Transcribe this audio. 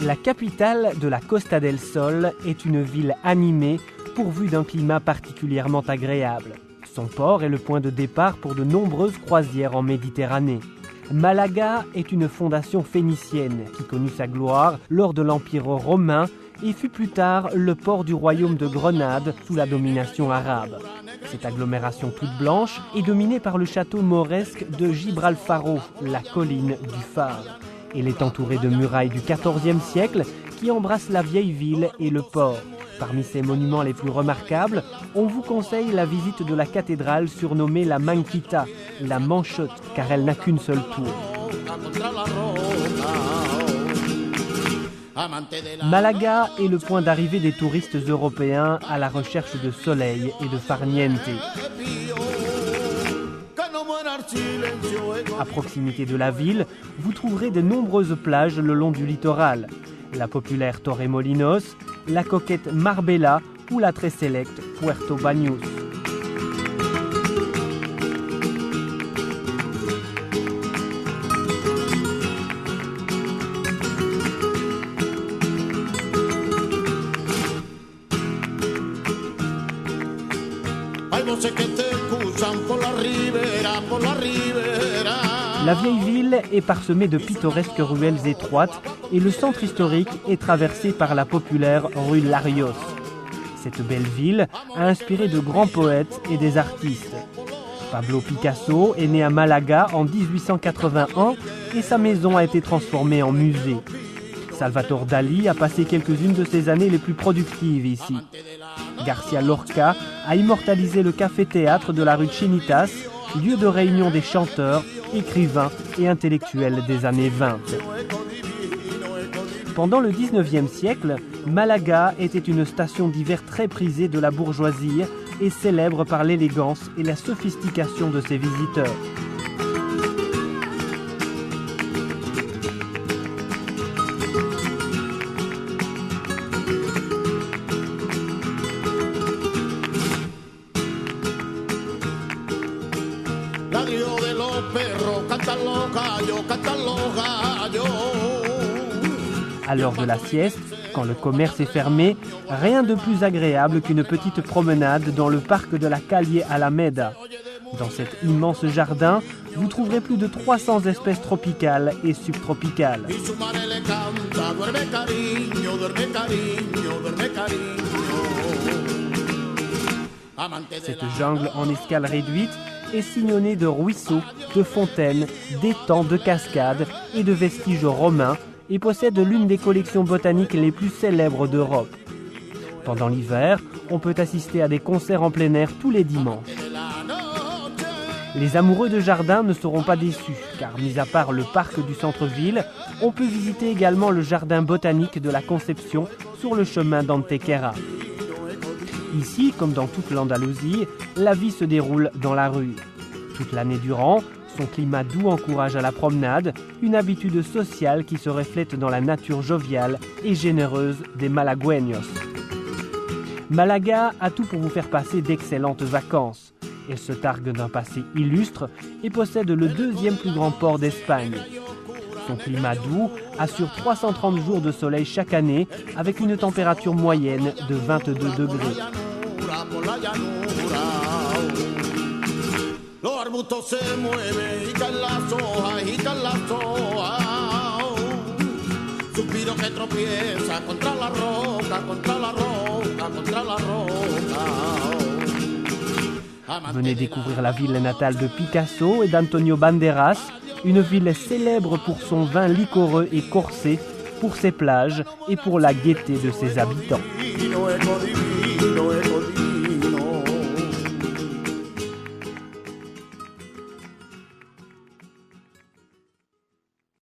La capitale de la Costa del Sol est une ville animée, pourvue d'un climat particulièrement agréable. Son port est le point de départ pour de nombreuses croisières en Méditerranée. Malaga est une fondation phénicienne qui connut sa gloire lors de l'Empire romain et fut plus tard le port du royaume de Grenade sous la domination arabe. Cette agglomération toute blanche est dominée par le château mauresque de Gibralfaro, la colline du phare. Elle est entourée de murailles du XIVe siècle qui embrassent la vieille ville et le port. Parmi ses monuments les plus remarquables, on vous conseille la visite de la cathédrale surnommée la Manquita, la Manchotte, car elle n'a qu'une seule tour. Malaga est le point d'arrivée des touristes européens à la recherche de soleil et de farniente. À proximité de la ville, vous trouverez de nombreuses plages le long du littoral. La populaire Torremolinos, la coquette Marbella ou la très sélecte Puerto Banús. La vieille ville est parsemée de pittoresques ruelles étroites et le centre historique est traversé par la populaire rue Larios. Cette belle ville a inspiré de grands poètes et des artistes. Pablo Picasso est né à Malaga en 1881 et sa maison a été transformée en musée. Salvador Dalí a passé quelques-unes de ses années les plus productives ici. García Lorca a immortalisé le café-théâtre de la rue Chinitas, lieu de réunion des chanteurs, écrivains et intellectuels des années 20. Pendant le 19e siècle, Malaga était une station d'hiver très prisée de la bourgeoisie et célèbre par l'élégance et la sophistication de ses visiteurs. À l'heure de la sieste, quand le commerce est fermé, rien de plus agréable qu'une petite promenade dans le parc de la Calle Alameda. Dans cet immense jardin, vous trouverez plus de 300 espèces tropicales et subtropicales. Cette jungle en escale réduite est sillonnée de ruisseaux, de fontaines, d'étangs, de cascades et de vestiges romains et possède l'une des collections botaniques les plus célèbres d'Europe. Pendant l'hiver, on peut assister à des concerts en plein air tous les dimanches. Les amoureux de jardin ne seront pas déçus, car mis à part le parc du centre-ville, on peut visiter également le jardin botanique de la Conception sur le chemin d'Antequera. Ici, comme dans toute l'Andalousie, la vie se déroule dans la rue. Toute l'année durant, son climat doux encourage à la promenade, une habitude sociale qui se reflète dans la nature joviale et généreuse des malagueños. Malaga a tout pour vous faire passer d'excellentes vacances. Elle se targue d'un passé illustre et possède le deuxième plus grand port d'Espagne. Son climat doux assure 330 jours de soleil chaque année avec une température moyenne de 22 degrés. Venez découvrir la ville natale de Picasso et d'Antonio Banderas, une ville célèbre pour son vin liquoreux et corsé, pour ses plages et pour la gaieté de ses habitants.